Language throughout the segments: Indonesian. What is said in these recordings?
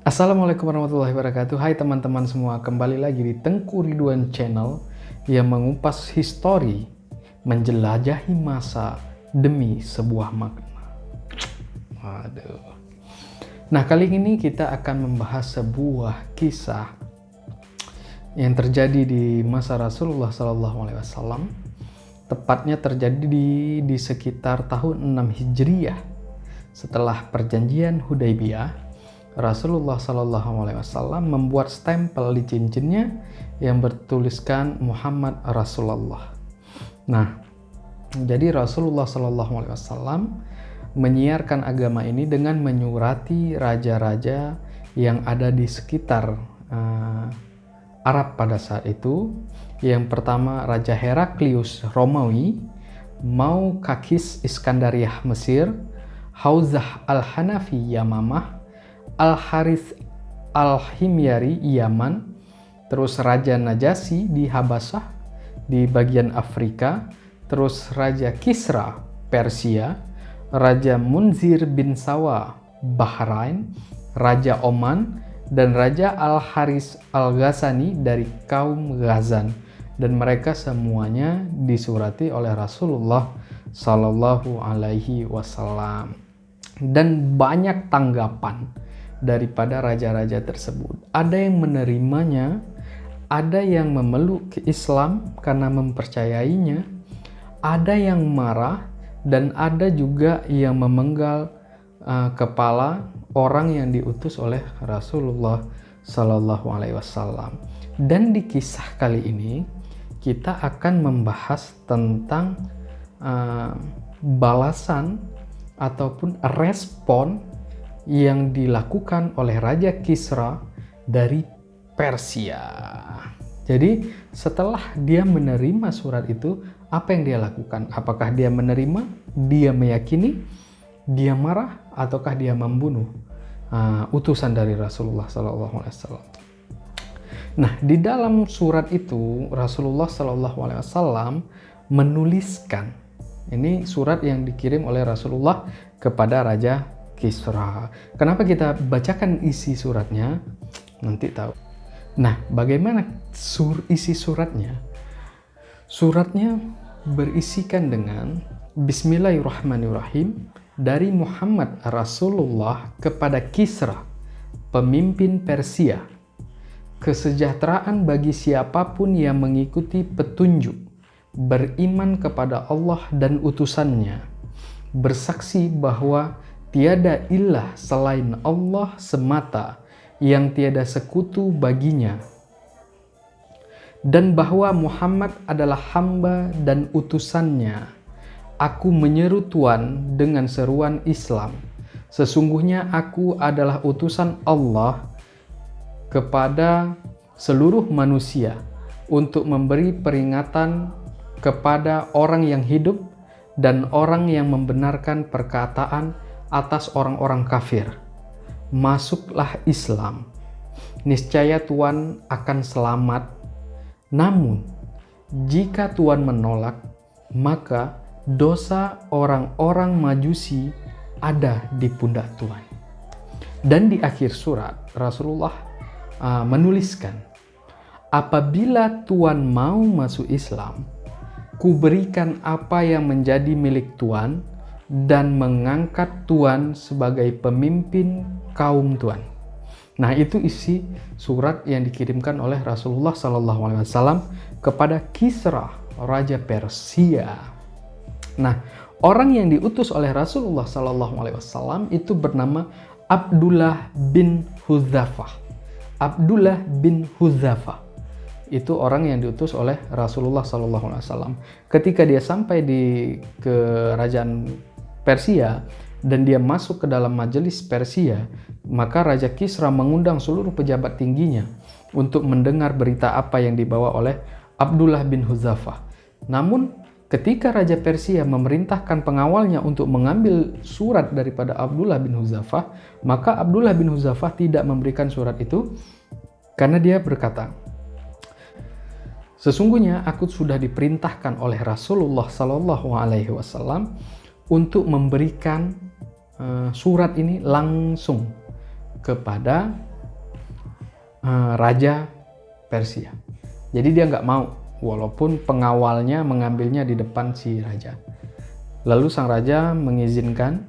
Assalamualaikum warahmatullahi wabarakatuh. Hai teman-teman semua, kembali lagi di Tengku Ridwan Channel yang mengupas histori, menjelajahi masa demi sebuah makna. Waduh. Nah, kali ini kita akan membahas sebuah kisah yang terjadi di masa Rasulullah SAW. Tepatnya terjadi di sekitar tahun 6 Hijriah. Setelah perjanjian Hudaybiyah, Rasulullah SAW membuat stempel di cincinnya yang bertuliskan Muhammad Rasulullah. Nah, jadi Rasulullah SAW menyiarkan agama ini dengan menyurati raja-raja yang ada di sekitar Arab pada saat itu. Yang pertama Raja Heraklius Romawi, Maukakis Iskandariah Mesir, Hauzah Al-Hanafi Yamamah, Al-Harith Al-Himyari Yaman, terus Raja Najasyi di Habasyah di bagian Afrika, terus Raja Kisra Persia, Raja Munzir bin Sawa Bahrain, Raja Oman, dan Raja Al-Haris Al-Ghazani dari kaum Ghazan. Dan mereka semuanya disurati oleh Rasulullah Sallallahu Alaihi Wasallam. Dan banyak tanggapan daripada raja-raja tersebut. Ada yang menerimanya, ada yang memeluk Islam karena mempercayainya, ada yang marah, dan ada juga yang memenggal kepala orang yang diutus oleh Rasulullah Sallallahu Alaihi Wasallam. Dan di kisah kali ini kita akan membahas tentang balasan ataupun respon yang dilakukan oleh Raja Kisra dari Persia. Jadi setelah dia menerima surat itu, apa yang dia lakukan? Apakah dia menerima, dia meyakini, dia marah, ataukah dia membunuh utusan dari Rasulullah SAW? Nah, di dalam surat itu Rasulullah SAW menuliskan, ini surat yang dikirim oleh Rasulullah kepada Raja Kisra. Kenapa kita bacakan isi suratnya? Nanti tahu. Nah, bagaimana isi suratnya? Suratnya berisikan dengan Bismillahirrahmanirrahim dari Muhammad Rasulullah kepada Kisra, pemimpin Persia. Kesejahteraan bagi siapapun yang mengikuti petunjuk, beriman kepada Allah dan utusannya, bersaksi bahwa tiada ilah selain Allah semata yang tiada sekutu baginya, dan bahwa Muhammad adalah hamba dan utusannya. Aku menyeru Tuhan dengan seruan Islam. Sesungguhnya aku adalah utusan Allah kepada seluruh manusia untuk memberi peringatan kepada orang yang hidup dan orang yang membenarkan perkataan atas orang-orang kafir. Masuklah Islam, niscaya Tuhan akan selamat. Namun, jika Tuhan menolak, maka dosa orang-orang Majusi ada di pundak Tuhan. Dan di akhir surat, Rasulullah menuliskan, apabila Tuhan mau masuk Islam, kuberikan apa yang menjadi milik Tuhan dan mengangkat Tuhan sebagai pemimpin kaum Tuhan. Nah, itu isi surat yang dikirimkan oleh Rasulullah SAW kepada Kisra, Raja Persia. Nah, orang yang diutus oleh Rasulullah SAW itu bernama Abdullah bin Hudzafah. Abdullah bin Hudzafah itu orang yang diutus oleh Rasulullah SAW. Ketika dia sampai di kerajaan Persia dan dia masuk ke dalam majelis Persia, maka Raja Kisra mengundang seluruh pejabat tingginya untuk mendengar berita apa yang dibawa oleh Abdullah bin Hudzafah. Namun ketika Raja Persia memerintahkan pengawalnya untuk mengambil surat daripada Abdullah bin Hudzafah, maka Abdullah bin Hudzafah tidak memberikan surat itu karena dia berkata, sesungguhnya aku sudah diperintahkan oleh Rasulullah SAW untuk memberikan surat ini langsung kepada raja Persia. Jadi dia nggak mau, walaupun pengawalnya mengambilnya di depan si raja. Lalu sang raja mengizinkan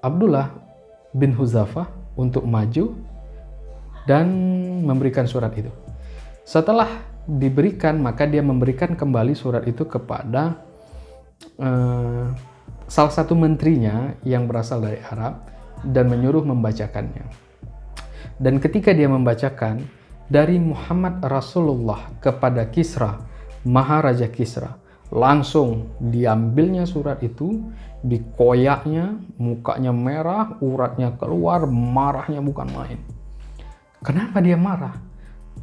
Abdullah bin Hudzafah untuk maju dan memberikan surat itu. Setelah diberikan, maka dia memberikan kembali surat itu kepada salah satu menterinya yang berasal dari Arab dan menyuruh membacakannya. Dan ketika dia membacakan, dari Muhammad Rasulullah kepada Kisra, Maharaja Kisra, langsung diambilnya surat itu, dikoyaknya, mukanya merah, uratnya keluar, marahnya bukan main. Kenapa dia marah?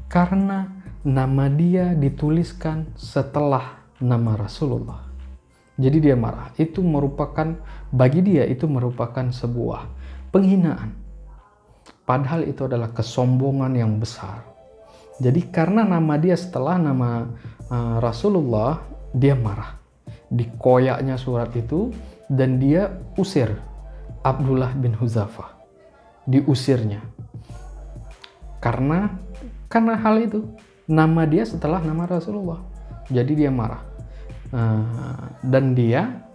Karena nama dia dituliskan setelah nama Rasulullah. Jadi dia marah. Itu merupakan, bagi dia itu merupakan sebuah penghinaan. Padahal itu adalah kesombongan yang besar. Jadi karena nama dia setelah nama Rasulullah, dia marah. Dikoyaknya surat itu dan dia usir Abdullah bin Hudzafah. Diusirnya. Karena hal itu, nama dia setelah nama Rasulullah. Jadi dia marah. Dan dia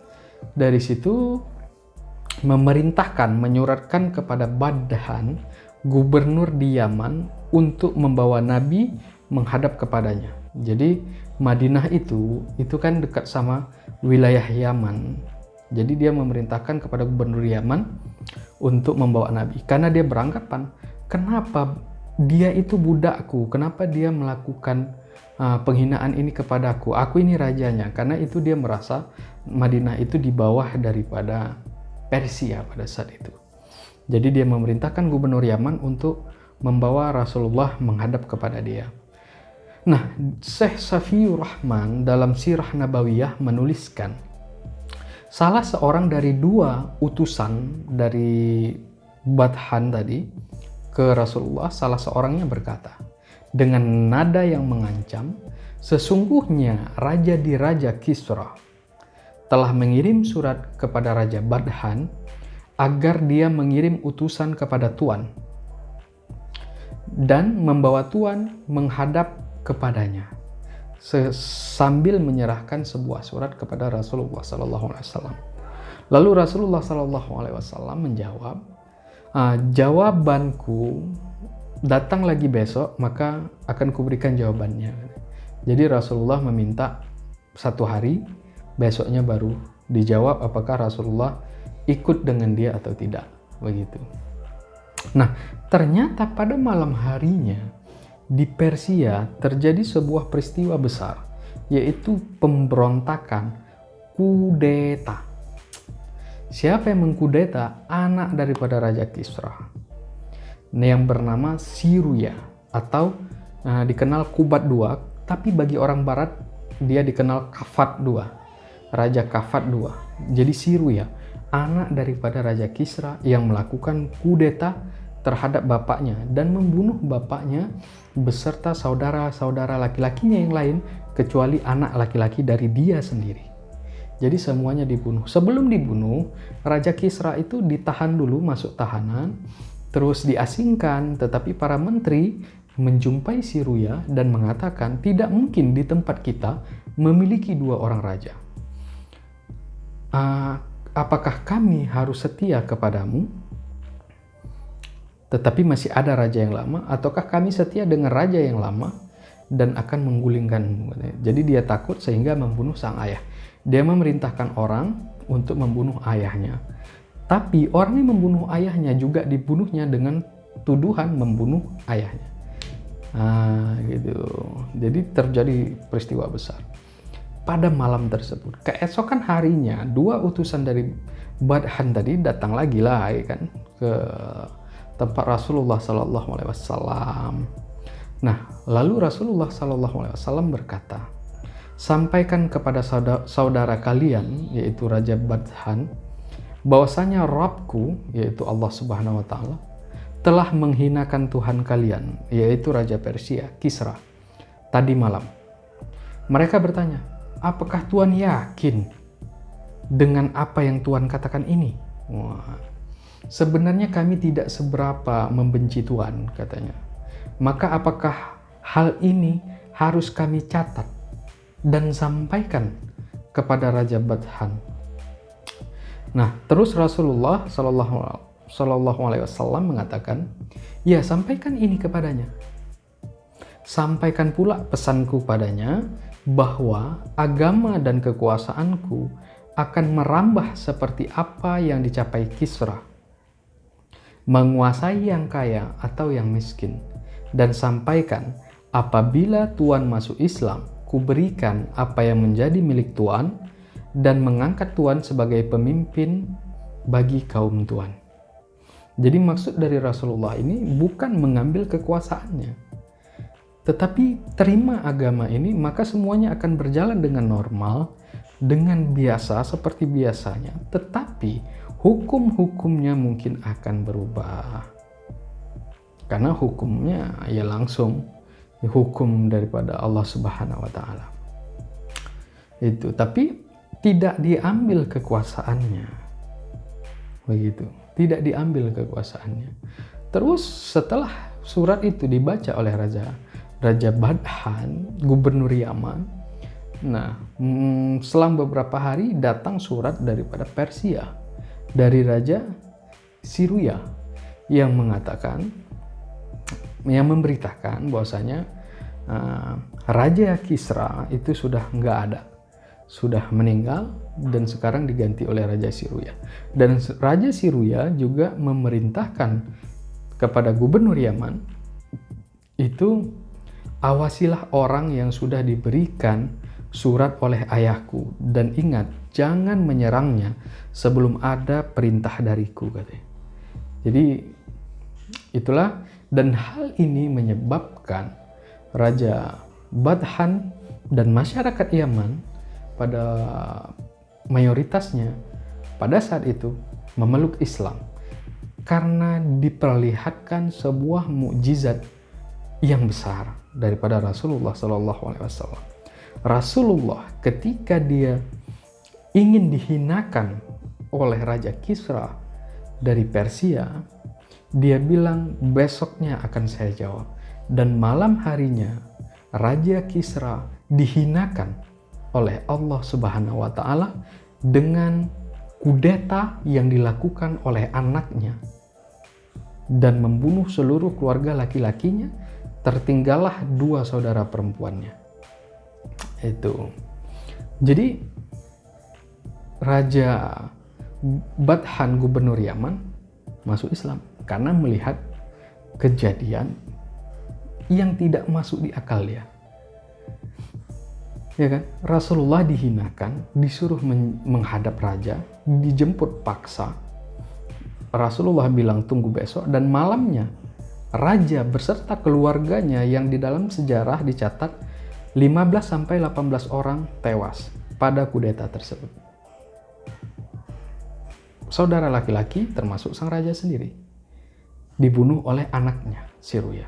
dari situ memerintahkan, menyuratkan kepada Badhan, gubernur di Yaman, untuk membawa Nabi menghadap kepadanya. Jadi Madinah itu kan dekat sama wilayah Yaman. Jadi dia memerintahkan kepada gubernur Yaman untuk membawa Nabi. Karena dia beranggapan, kenapa dia itu budakku? Kenapa dia melakukan penghinaan ini kepadaku? Aku ini rajanya. Karena itu dia merasa Madinah itu di bawah daripada Persia pada saat itu. Jadi dia memerintahkan gubernur Yaman untuk membawa Rasulullah menghadap kepada dia. Nah, Syekh Safiyur Rahman dalam Sirah Nabawiyah menuliskan, salah seorang dari dua utusan dari Badhan tadi ke Rasulullah, salah seorangnya berkata dengan nada yang mengancam, sesungguhnya Raja di Raja Kisra telah mengirim surat kepada Raja Badhan agar dia mengirim utusan kepada Tuan dan membawa Tuan menghadap kepadanya sambil menyerahkan sebuah surat kepada Rasulullah SAW. Lalu Rasulullah SAW menjawab, jawabanku datang lagi besok, maka akan kuberikan jawabannya. Jadi Rasulullah meminta 1 hari, besoknya baru dijawab apakah Rasulullah ikut dengan dia atau tidak, begitu. Nah, ternyata pada malam harinya di Persia terjadi sebuah peristiwa besar, yaitu pemberontakan, kudeta. Siapa yang mengkudeta? Anak daripada Raja Kisra, yang bernama Siruya, atau dikenal Kubat II, tapi bagi orang Barat dia dikenal Kafat II, Raja Kafat II. Jadi Siruya, anak daripada Raja Kisra yang melakukan kudeta terhadap bapaknya dan membunuh bapaknya beserta saudara-saudara laki-lakinya yang lain, kecuali anak laki-laki dari dia sendiri. Jadi semuanya dibunuh. Sebelum dibunuh, Raja Kisra itu ditahan dulu, masuk tahanan, terus diasingkan, tetapi para menteri menjumpai Siruya dan mengatakan, tidak mungkin di tempat kita memiliki 2 orang raja. Apakah kami harus setia kepadamu tetapi masih ada raja yang lama, ataukah kami setia dengan raja yang lama dan akan menggulingkanmu? Jadi dia takut sehingga membunuh sang ayah. Dia memerintahkan orang untuk membunuh ayahnya. Tapi orang yang membunuh ayahnya juga dibunuhnya dengan tuduhan membunuh ayahnya. Gitu. Jadi terjadi peristiwa besar. Pada malam tersebut, keesokan harinya 2 utusan dari Badhan tadi datang lagi lah, kan, ke tempat Rasulullah SAW. Nah, lalu Rasulullah SAW berkata, sampaikan kepada saudara kalian, yaitu Raja Badhan, bahwasanya Rabbku, yaitu Allah Subhanahu wa Ta'ala, telah menghinakan Tuhan kalian, yaitu Raja Persia, Kisra, tadi malam. Mereka bertanya, apakah Tuhan yakin dengan apa yang Tuhan katakan ini? Wah, sebenarnya kami tidak seberapa membenci Tuhan, katanya. Maka apakah hal ini harus kami catat dan sampaikan kepada Raja Badhan? Nah, terus Rasulullah Shallallahu Alaihi Wasallam mengatakan, ya, sampaikan ini kepadanya. Sampaikan pula pesanku padanya bahwa agama dan kekuasaanku akan merambah seperti apa yang dicapai Kisra, menguasai yang kaya atau yang miskin. Dan sampaikan, apabila Tuan masuk Islam, kuberikan apa yang menjadi milik Tuan dan mengangkat Tuan sebagai pemimpin bagi kaum Tuan. Jadi maksud dari Rasulullah ini bukan mengambil kekuasaannya, tetapi terima agama ini, maka semuanya akan berjalan dengan normal, dengan biasa seperti biasanya. Tetapi hukum-hukumnya mungkin akan berubah. Karena hukumnya ya langsung hukum daripada Allah Subhanahu wa taala. Itu, tapi tidak diambil kekuasaannya. Begitu, tidak diambil kekuasaannya. Terus setelah surat itu dibaca oleh Raja Badhan, gubernur Yaman. Nah, selang beberapa hari datang surat daripada Persia, dari Raja Siruya, yang memberitakan bahwasanya Raja Kisra itu sudah nggak ada, sudah meninggal dan sekarang diganti oleh Raja Siruya. Dan Raja Siruya juga memerintahkan kepada gubernur Yaman itu, awasilah orang yang sudah diberikan surat oleh ayahku dan ingat, jangan menyerangnya sebelum ada perintah dariku, katanya. Jadi itulah, dan hal ini menyebabkan Raja Badhan dan masyarakat Yaman pada mayoritasnya pada saat itu memeluk Islam karena diperlihatkan sebuah mukjizat yang besar daripada Rasulullah Shallallahu Alaihi Wasallam. Rasulullah ketika dia ingin dihinakan oleh Raja Kisra dari Persia, dia bilang, besoknya akan saya jawab. Dan malam harinya Raja Kisra dihinakan oleh Allah Subhanahu wa taala dengan kudeta yang dilakukan oleh anaknya dan membunuh seluruh keluarga laki-lakinya, tertinggallah 2 saudara perempuannya. Itu. Jadi Raja Badhan, gubernur Yaman, masuk Islam karena melihat kejadian yang tidak masuk di akal dia. Ya kan? Rasulullah dihinakan, disuruh menghadap raja, dijemput paksa. Rasulullah bilang tunggu besok, dan malamnya raja beserta keluarganya yang di dalam sejarah dicatat 15-18 orang tewas pada kudeta tersebut. Saudara laki-laki termasuk sang raja sendiri dibunuh oleh anaknya Siruya.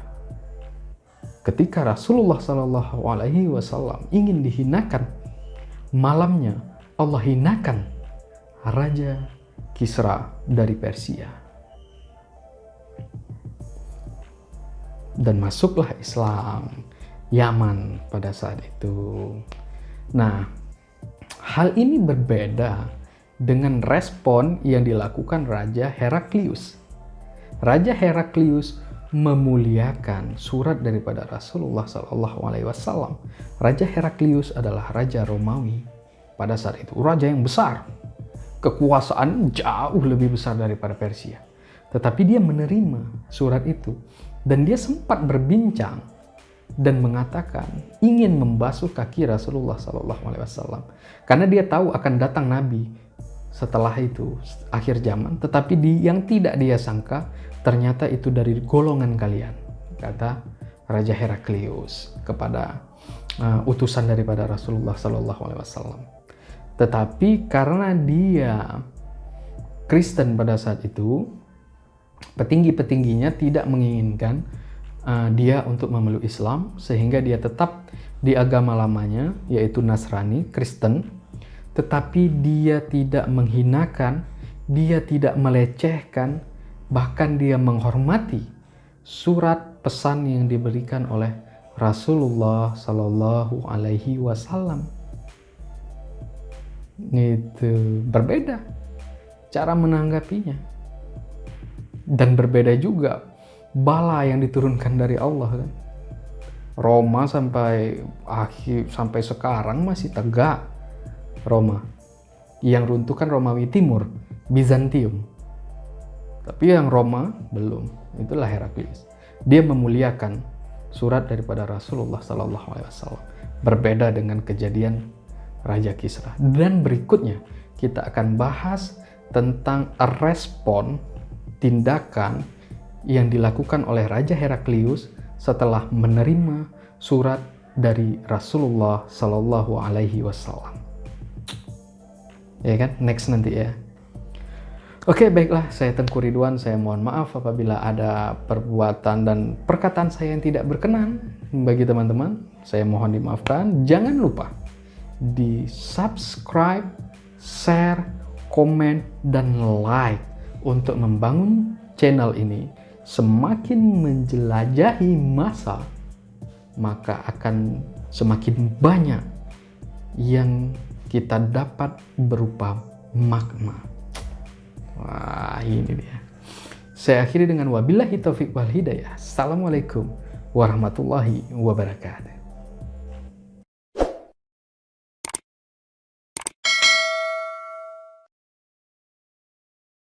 Ketika Rasulullah Shallallahu Alaihi Wasallam ingin dihinakan, malamnya Allah hinakan Raja Kisra dari Persia. Dan masuklah Islam Yaman pada saat itu. Nah, hal ini berbeda dengan respon yang dilakukan Raja Heraklius. Raja Heraklius memuliakan surat daripada Rasulullah SAW. Raja Heraklius adalah Raja Romawi pada saat itu, raja yang besar, kekuasaan jauh lebih besar daripada Persia. Tetapi dia menerima surat itu dan dia sempat berbincang dan mengatakan ingin membasuh kaki Rasulullah SAW karena dia tahu akan datang Nabi setelah itu akhir zaman, tetapi yang tidak dia sangka ternyata itu dari golongan kalian, kata Raja Heraklius kepada utusan daripada Rasulullah SAW. Tetapi karena dia Kristen pada saat itu, petinggi-petingginya tidak menginginkan dia untuk memeluk Islam, sehingga dia tetap di agama lamanya, yaitu Nasrani, Kristen. Tetapi dia tidak menghinakan, dia tidak melecehkan, bahkan dia menghormati surat pesan yang diberikan oleh Rasulullah Sallallahu Alaihi Wasallam. Itu berbeda cara menanggapinya, dan berbeda juga bala yang diturunkan dari Allah kan. Roma sampai sekarang masih tegak. Roma yang runtuh kan Romawi Timur, Bizantium. Tapi yang Roma belum. Itulah Heraklius. Dia memuliakan surat daripada Rasulullah Sallallahu Alaihi Wasallam. Berbeda dengan kejadian Raja Kisra. Dan berikutnya kita akan bahas tentang respon tindakan yang dilakukan oleh Raja Heraklius setelah menerima surat dari Rasulullah Sallallahu Alaihi Wasallam. Ya kan, next nanti ya. Oke, baiklah, saya Tengku Ridwan. Saya mohon maaf apabila ada perbuatan dan perkataan saya yang tidak berkenan bagi teman-teman. Saya mohon dimaafkan. Jangan lupa di subscribe, share, komen, dan like untuk membangun channel ini. Semakin menjelajahi masa, maka akan semakin banyak yang kita dapat berupa makna. Wah, ini dia. Saya akhiri dengan wabillahi taufiq wal hidayah. Assalamualaikum warahmatullahi wabarakatuh.